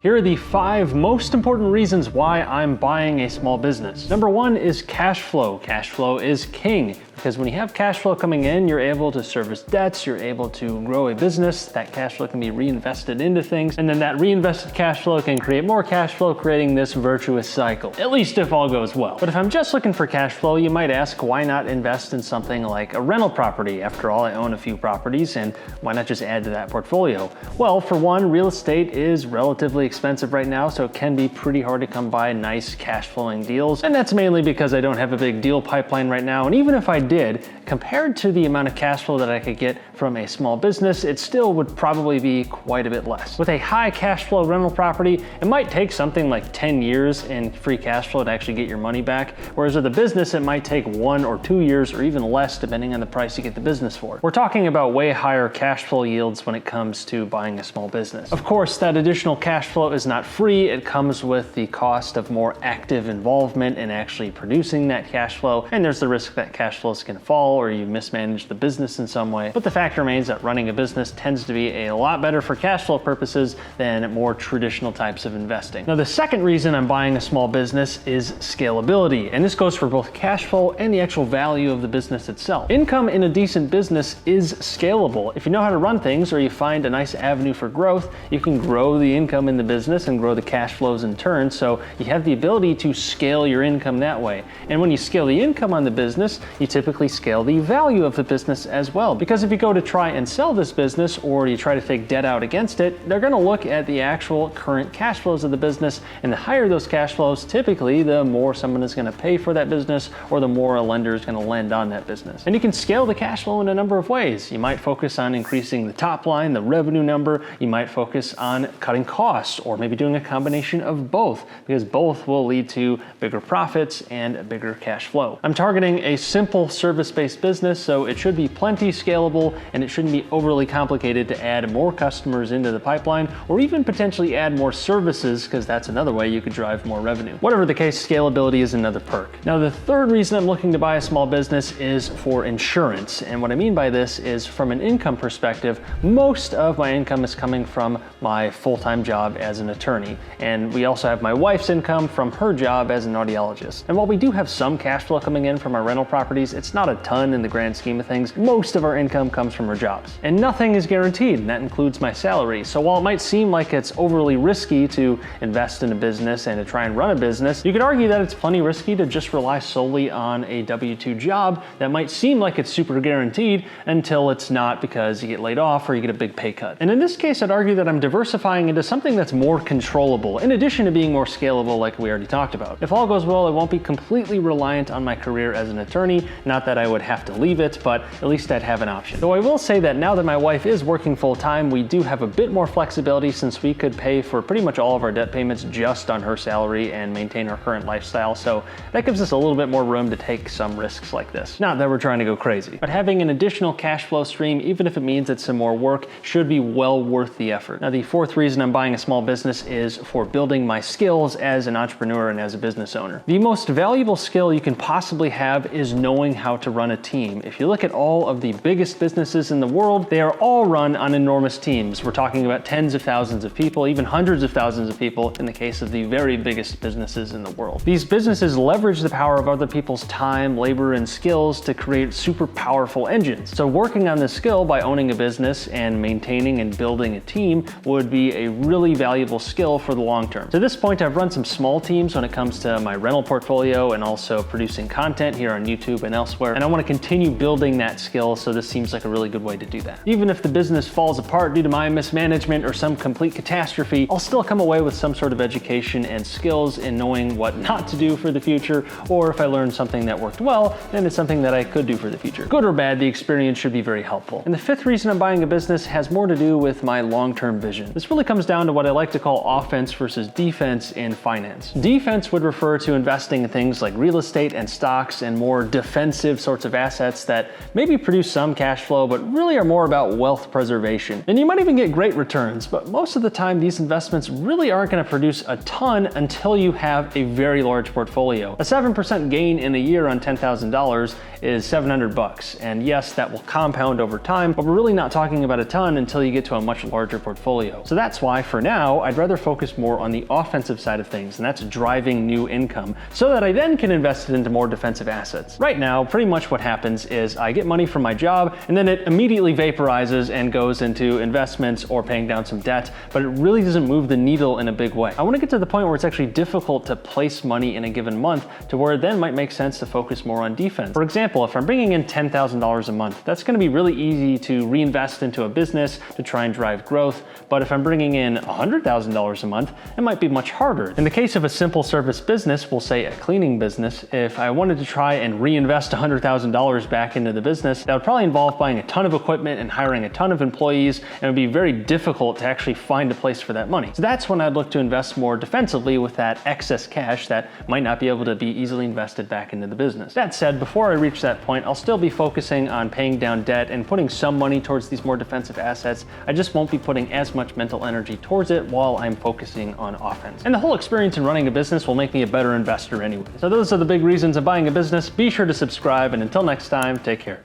Here are the 5 most important reasons why I'm buying a small business. Number 1 is cash flow. Cash flow is king because when you have cash flow coming in, you're able to service debts, you're able to grow a business. That cash flow can be reinvested into things, and then that reinvested cash flow can create more cash flow, creating this virtuous cycle, at least if all goes well. But if I'm just looking for cash flow, you might ask, why not invest in something like a rental property? After all, I own a few properties, and why not just add to that portfolio? Well, for one, real estate is relatively expensive right now, so it can be pretty hard to come by nice cash flowing deals. And that's mainly because I don't have a big deal pipeline right now. And even if I did, compared to the amount of cash flow that I could get from a small business, it still would probably be quite a bit less. With a high cash flow rental property, it might take something like 10 years in free cash flow to actually get your money back. Whereas with a business, it might take 1 or 2 years or even less depending on the price you get the business for. We're talking about way higher cash flow yields when it comes to buying a small business. Of course, that additional cash flow is not free. It comes with the cost of more active involvement in actually producing that cash flow, and there's the risk that cash flows can fall or you mismanage the business in some way. But the fact remains that running a business tends to be a lot better for cash flow purposes than more traditional types of investing. Now, the second reason I'm buying a small business is scalability, and this goes for both cash flow and the actual value of the business itself. Income in a decent business is scalable. If you know how to run things or you find a nice avenue for growth, you can grow the income in the business and grow the cash flows in turn, so you have the ability to scale your income that way. And when you scale the income on the business, you typically scale the value of the business as well. Because if you go to try and sell this business or you try to take debt out against it, they're going to look at the actual current cash flows of the business, and the higher those cash flows, typically the more someone is going to pay for that business or the more a lender is going to lend on that business. And you can scale the cash flow in a number of ways. You might focus on increasing the top line, the revenue number. You might focus on cutting costs or maybe doing a combination of both, because both will lead to bigger profits and a bigger cash flow. I'm targeting a simple service-based business, so it should be plenty scalable and it shouldn't be overly complicated to add more customers into the pipeline or even potentially add more services, because that's another way you could drive more revenue. Whatever the case, scalability is another perk. Now, the third reason I'm looking to buy a small business is for insurance. And what I mean by this is, from an income perspective, most of my income is coming from my full-time job as an attorney. And we also have my wife's income from her job as an audiologist. And while we do have some cash flow coming in from our rental properties, it's not a ton in the grand scheme of things. Most of our income comes from our jobs. And nothing is guaranteed, and that includes my salary. So while it might seem like it's overly risky to invest in a business and to try and run a business, you could argue that it's plenty risky to just rely solely on a W-2 job that might seem like it's super guaranteed until it's not, because you get laid off or you get a big pay cut. And in this case, I'd argue that I'm diversifying into something that's more controllable, in addition to being more scalable like we already talked about. If all goes well, I won't be completely reliant on my career as an attorney. Not that I would have to leave it, but at least I'd have an option. Though I will say that now that my wife is working full-time, we do have a bit more flexibility, since we could pay for pretty much all of our debt payments just on her salary and maintain our current lifestyle. So that gives us a little bit more room to take some risks like this. Not that we're trying to go crazy, but having an additional cash flow stream, even if it means it's some more work, should be well worth the effort. Now, the fourth reason I'm buying a small business is for building my skills as an entrepreneur and as a business owner. The most valuable skill you can possibly have is knowing how to run a team. If you look at all of the biggest businesses in the world, they are all run on enormous teams. We're talking about tens of thousands of people, even hundreds of thousands of people in the case of the very biggest businesses in the world. These businesses leverage the power of other people's time, labor, and skills to create super powerful engines. So working on this skill by owning a business and maintaining and building a team would be a really valuable skill for the long term. To this point, I've run some small teams when it comes to my rental portfolio and also producing content here on YouTube and elsewhere, and I want to continue building that skill, so this seems like a really good way to do that. Even if the business falls apart due to my mismanagement or some complete catastrophe, I'll still come away with some sort of education and skills in knowing what not to do for the future, or if I learned something that worked well, then it's something that I could do for the future. Good or bad, the experience should be very helpful. And the fifth reason I'm buying a business has more to do with my long-term vision. This really comes down to what I like to call offense versus defense in finance. Defense would refer to investing in things like real estate and stocks and more defensive defensive sorts of assets that maybe produce some cash flow, but really are more about wealth preservation. And you might even get great returns, but most of the time these investments really aren't going to produce a ton until you have a very large portfolio. A 7% gain in a year on $10,000 is $700. And yes, that will compound over time, but we're really not talking about a ton until you get to a much larger portfolio. So that's why for now, I'd rather focus more on the offensive side of things, and that's driving new income so that I then can invest it into more defensive assets. Right now, pretty much what happens is I get money from my job and then it immediately vaporizes and goes into investments or paying down some debt, but it really doesn't move the needle in a big way. I want to get to the point where it's actually difficult to place money in a given month to where it then might make sense to focus more on defense. For example, if I'm bringing in $10,000 a month, that's going to be really easy to reinvest into a business to try and drive growth. But if I'm bringing in $100,000 a month, it might be much harder. In the case of a simple service business, we'll say a cleaning business, if I wanted to try and reinvest $100,000 back into the business, that would probably involve buying a ton of equipment and hiring a ton of employees, and it would be very difficult to actually find a place for that money. So that's when I'd look to invest more defensively with that excess cash that might not be able to be easily invested back into the business. That said, before I reach that point, I'll still be focusing on paying down debt and putting some money towards these more defensive assets. I just won't be putting as much mental energy towards it while I'm focusing on offense. And the whole experience in running a business will make me a better investor anyway. So those are the big reasons of buying a business. Be sure to subscribe, and until next time, take care.